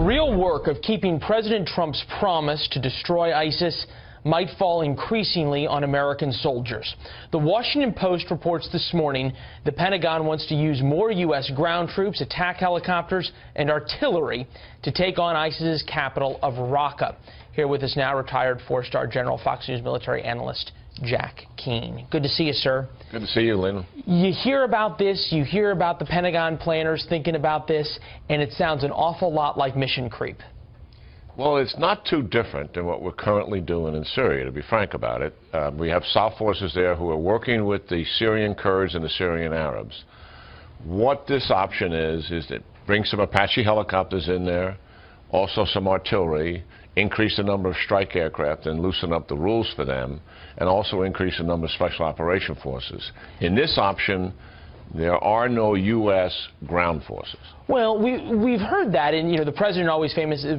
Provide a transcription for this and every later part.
real work of keeping President Trump's promise to destroy ISIS might fall increasingly on American soldiers. The Washington Post reports this morning the Pentagon wants to use more U.S. ground troops, attack helicopters, and artillery to take on ISIS's capital of Raqqa. Here with us now, retired four-star General Fox News military analyst Jack Keane. Good to see you, sir. Good to see you, Lynn. You hear about this, you hear about the Pentagon planners thinking about this, and it sounds an awful lot like mission creep. Well, it's not too different than what we're currently doing in Syria, to be frank about it. We have South forces there who are working with the Syrian Kurds and the Syrian Arabs. What this option is that bring some Apache helicopters in there, also some artillery, increase the number of strike aircraft and loosen up the rules for them, and also increase the number of special operation forces. In this option, there are no U.S. ground forces. Well, we've heard that, and the president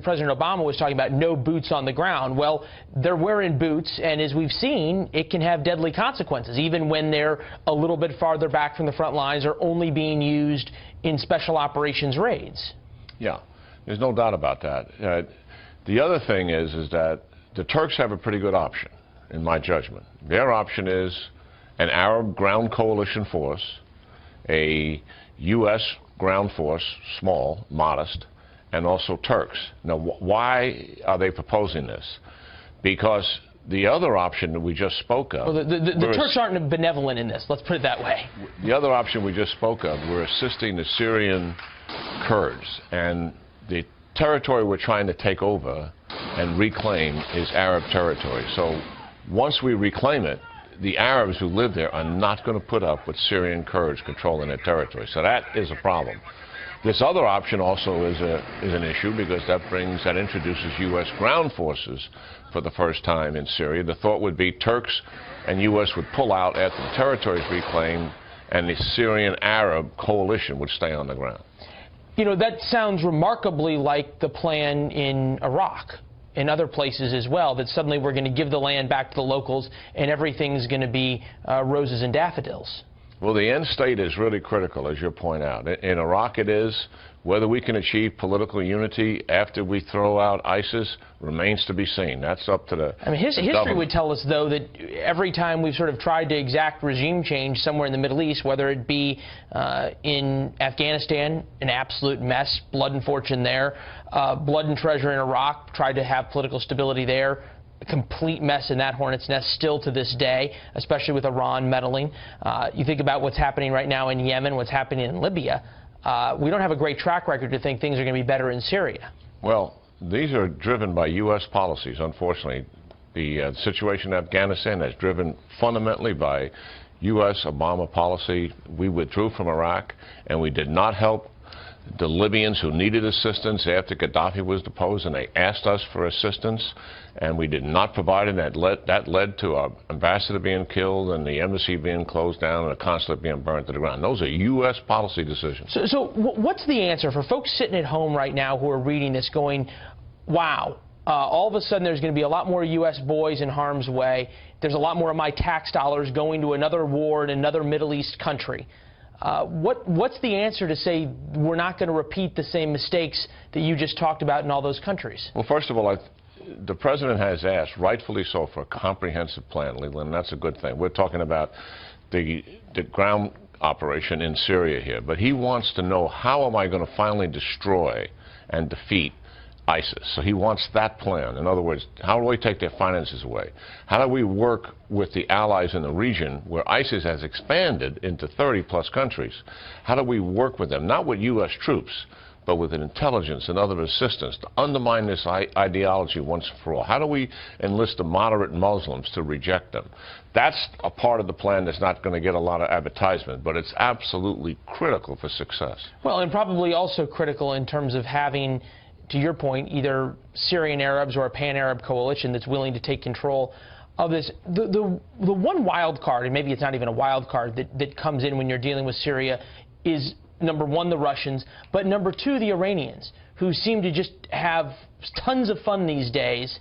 President Obama was talking about no boots on the ground. Well, they're wearing boots, and as we've seen, it can have deadly consequences, even when they're a little bit farther back from the front lines or only being used in special operations raids. Yeah, there's no doubt about that. The other thing is that the Turks have a pretty good option, in my judgment. Their option is an Arab ground coalition force, a U.S. ground force, small, modest, and also Turks. Now, why are they proposing this? Because the other option that we just spoke of... Well, the Turks aren't benevolent in this, let's put it that way. The other option we just spoke of, we're assisting the Syrian Kurds, and the territory we're trying to take over and reclaim is Arab territory. So once we reclaim it, the Arabs who live there are not going to put up with Syrian Kurds controlling their territory. So that is a problem. This other option also is an issue because that introduces U.S. ground forces for the first time in Syria. The thought would be Turks and U.S. would pull out after the territory is reclaimed, and the Syrian Arab coalition would stay on the ground. That sounds remarkably like the plan in Iraq and other places as well, that suddenly we're going to give the land back to the locals and everything's going to be roses and daffodils. Well, the end state is really critical, as you point out. In Iraq it is. Whether we can achieve political unity after we throw out ISIS remains to be seen. That's up to the history would tell us, though, that every time we've sort of tried to exact regime change somewhere in the Middle East, whether it be in Afghanistan, an absolute mess, blood and fortune there, blood and treasure in Iraq, tried to have political stability there, a complete mess in that hornet's nest still to this day, especially with Iran meddling. You think about what's happening right now in Yemen, what's happening in Libya. We don't have a great track record to think things are going to be better in Syria. Well, these are driven by U.S. policies, unfortunately. The situation in Afghanistan is driven fundamentally by U.S. Obama policy. We withdrew from Iraq, and we did not help the Libyans who needed assistance after Gaddafi was deposed, and they asked us for assistance, and we did not provide it. That led to our ambassador being killed and the embassy being closed down and the consulate being burned to the ground. Those are U.S. policy decisions. So what's the answer for folks sitting at home right now who are reading this going, wow, all of a sudden there's going to be a lot more U.S. boys in harm's way. There's a lot more of my tax dollars going to another war in another Middle East country. What's the answer to say we're not going to repeat the same mistakes that you just talked about in all those countries? Well, first of all, the president has asked, rightfully so, for a comprehensive plan, Leland, and that's a good thing. We're talking about the ground operation in Syria here, but he wants to know, how am I going to finally destroy and defeat ISIS? So he wants that plan. In other words, how do we take their finances away? How do we work with the allies in the region where ISIS has expanded into 30-plus countries? How do we work with them, not with U.S. troops, but with intelligence and other assistance to undermine this ideology once and for all? How do we enlist the moderate Muslims to reject them? That's a part of the plan that's not going to get a lot of advertisement, but it's absolutely critical for success. Well, and probably also critical in terms of having, to your point, either Syrian Arabs or a pan-Arab coalition that's willing to take control of this. The one wild card, and maybe it's not even a wild card, that comes in when you're dealing with Syria is, number one, the Russians, but number two, the Iranians, who seem to just have tons of fun these days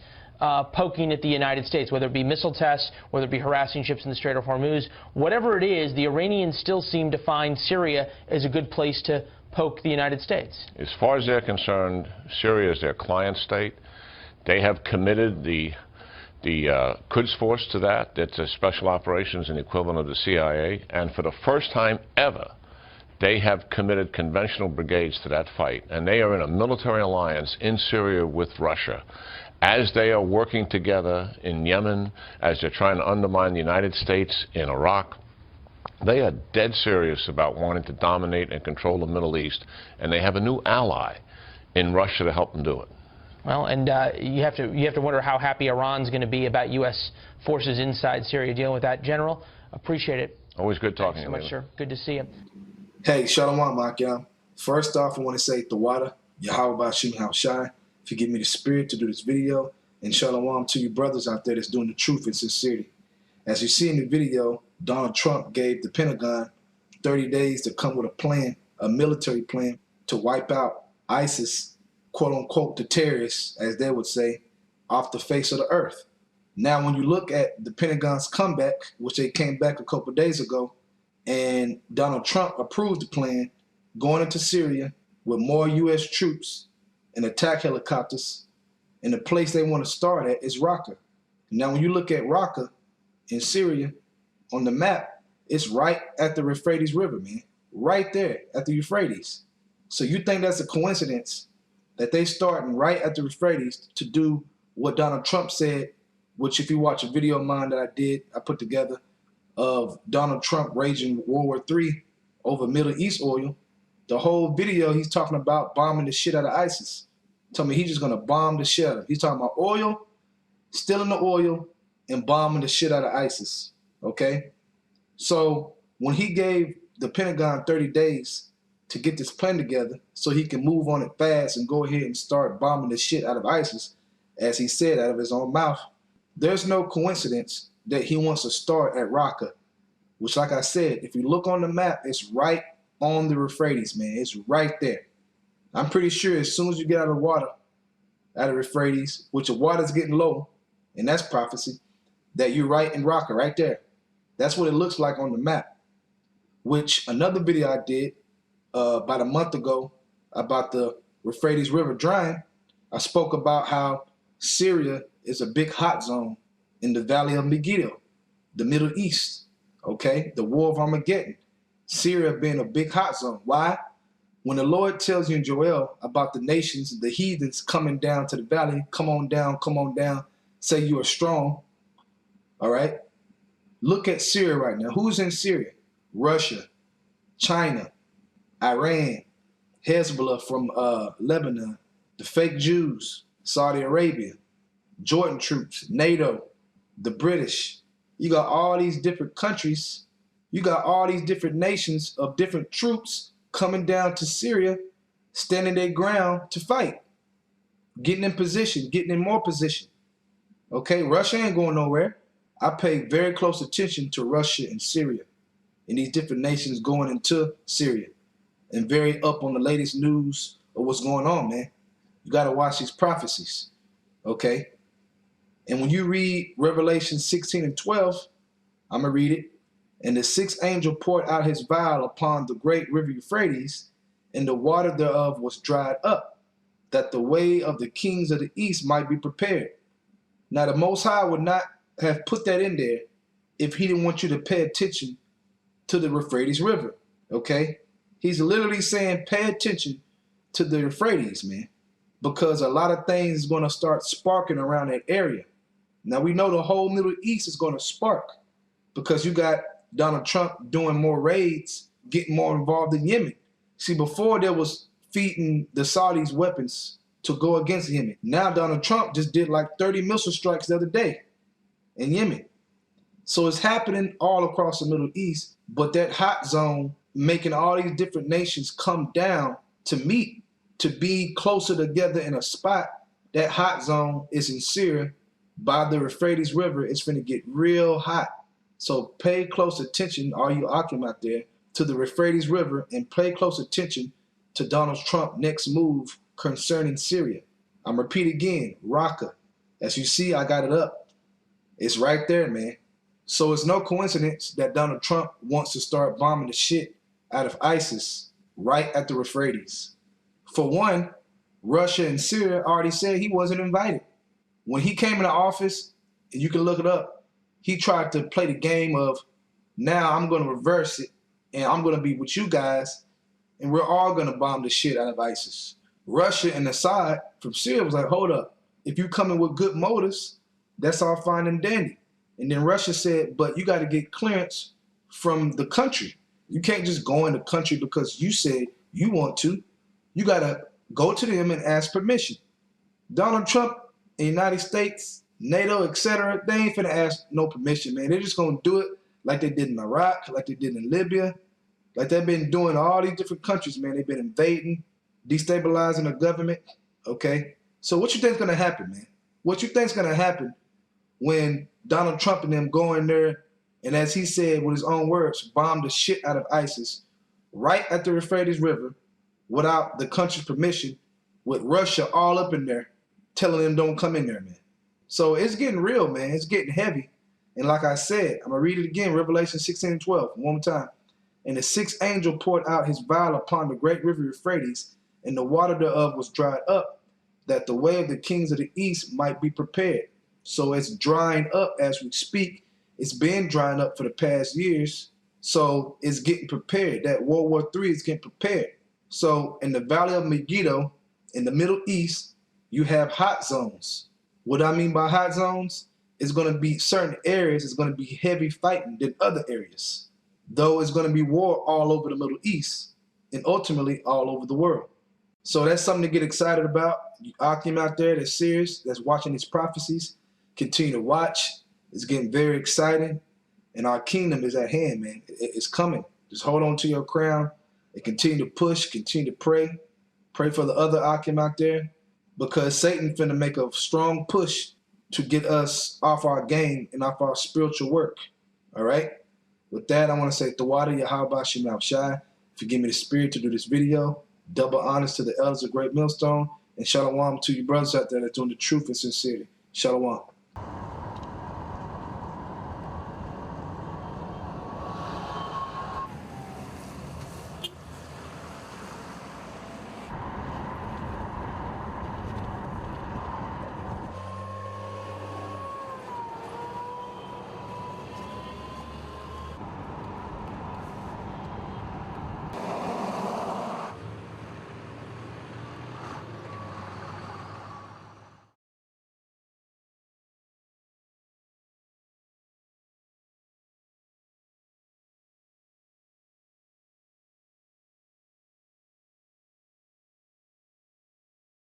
poking at the United States, whether it be missile tests, whether it be harassing ships in the Strait of Hormuz. Whatever it is, the Iranians still seem to find Syria as a good place to poke the United States? As far as they're concerned, Syria is their client state. They have committed the Quds Force to that. That's a special operations and equivalent of the CIA. And for the first time ever, they have committed conventional brigades to that fight. And they are in a military alliance in Syria with Russia. As they are working together in Yemen, as they're trying to undermine the United States in Iraq, they are dead serious about wanting to dominate and control the Middle East. And they have a new ally in Russia to help them do it. Well, and you have to wonder how happy Iran's going to be about U.S. forces inside Syria dealing with that. General, appreciate it. Always good talking to you. Thanks so much, sir. Good to see you. Hey, Shalom, Makyam. First off, I want to say Tawada, Yahweh Bashim Hawshai, for giving me the spirit to do this video. And Shalom to you brothers out there that's doing the truth and sincerity. As you see in the video, Donald Trump gave the Pentagon 30 days to come with a plan, a military plan, to wipe out ISIS, quote unquote, the terrorists, as they would say, off the face of the earth. Now, when you look at the Pentagon's comeback, which they came back a couple of days ago, and Donald Trump approved the plan, going into Syria with more U.S. troops and attack helicopters, and the place they want to start at is Raqqa. Now, when you look at Raqqa in Syria on the map, it's right at the Euphrates River, man. Right there at the Euphrates. So you think that's a coincidence that they starting right at the Euphrates to do what Donald Trump said, which if you watch a video of mine that I put together of Donald Trump raging World War III over Middle East oil, the whole video he's talking about bombing the shit out of ISIS. Tell me he's just gonna bomb the shit out of it. He's talking about oil, stealing the oil, and bombing the shit out of ISIS, okay? So when he gave the Pentagon 30 days to get this plan together so he can move on it fast and go ahead and start bombing the shit out of ISIS, as he said out of his own mouth, there's no coincidence that he wants to start at Raqqa, which, like I said, if you look on the map, it's right on the Euphrates, man. It's right there. I'm pretty sure as soon as you get out of the water, out of Euphrates, which the water's getting low, and that's prophecy, that you're right in Raqqa, right there. That's what it looks like on the map, which another video I did about a month ago about the Euphrates River drying, I spoke about how Syria is a big hot zone in the Valley of Megiddo, the Middle East, okay? The War of Armageddon. Syria being a big hot zone. Why? When the Lord tells you in Joel about the nations, the heathens coming down to the valley, come on down, say you are strong, all right? Look at Syria right now. Who's in Syria? Russia, China, Iran, Hezbollah from Lebanon, the fake Jews, Saudi Arabia, Jordan troops, NATO, the British. You got all these different countries. You got all these different nations of different troops coming down to Syria, standing their ground to fight, getting in position, getting in more position. Okay, Russia ain't going nowhere. I pay very close attention to Russia and Syria and these different nations going into Syria, and very up on the latest news of what's going on, man. You got to watch these prophecies, okay? And when you read Revelation 16 and 12, I'm going to read it. And the sixth angel poured out his vial upon the great river Euphrates, and the water thereof was dried up, that the way of the kings of the east might be prepared. Now the Most High would not have put that in there if he didn't want you to pay attention to the Euphrates River, okay? He's literally saying pay attention to the Euphrates, man, because a lot of things is going to start sparking around that area. Now we know the whole Middle East is going to spark because you got Donald Trump doing more raids, getting more involved in Yemen. See, before there was feeding the Saudis weapons to go against Yemen. Now Donald Trump just did like 30 missile strikes the other day in Yemen. So it's happening all across the Middle East, but that hot zone making all these different nations come down to meet, to be closer together in a spot. That hot zone is in Syria by the Euphrates River. It's going to get real hot. So pay close attention, all you Akim out there, to the Euphrates River, and pay close attention to Donald Trump's next move concerning Syria. I'm repeat again, Raqqa. As you see, I got it up. It's right there, man. So it's no coincidence that Donald Trump wants to start bombing the shit out of ISIS right at the Euphrates. For one, Russia and Syria already said he wasn't invited. When he came into office, and you can look it up, he tried to play the game of, now I'm going to reverse it, and I'm going to be with you guys, and we're all going to bomb the shit out of ISIS. Russia and Assad from Syria was like, hold up, if you come in with good motives, that's all fine and dandy. And then Russia said, but you got to get clearance from the country. You can't just go in the country because you said you want to. You got to go to them and ask permission. Donald Trump, the United States, NATO, etc., they ain't finna ask no permission, man. They're just gonna do it like they did in Iraq, like they did in Libya, like they've been doing all these different countries, man. They've been invading, destabilizing the government, okay? So what you think's gonna happen, man? What you think's gonna happen when Donald Trump and them go in there and, as he said with his own words, bomb the shit out of ISIS right at the Euphrates River without the country's permission, with Russia all up in there telling them don't come in there, man? So it's getting real, man. It's getting heavy. And like I said, I'm going to read it again, Revelation 16:12, one more time. And the sixth angel poured out his vial upon the great river Euphrates, and the water thereof was dried up, that the way of the kings of the east might be prepared. So it's drying up as we speak. It's been drying up for the past years. So it's getting prepared. That World War III is getting prepared. So in the Valley of Megiddo, in the Middle East, you have hot zones. What I mean by hot zones is going to be certain areas is going to be heavy fighting than other areas. Though it's going to be war all over the Middle East and ultimately all over the world. So that's something to get excited about. You Akim out there that's serious, that's watching these prophecies, continue to watch. It's getting very exciting. And our kingdom is at hand, man. It's coming. Just hold on to your crown and continue to push, continue to pray. Pray for the other Akim out there, because Satan finna make a strong push to get us off our game and off our spiritual work. All right? With that, I want to say, Tawada Yahweh Shem Shai, forgive me the spirit to do this video. Double honors to the elders of Great Millstone. And shalom to you brothers out there that's doing the truth and sincerity. Shalom.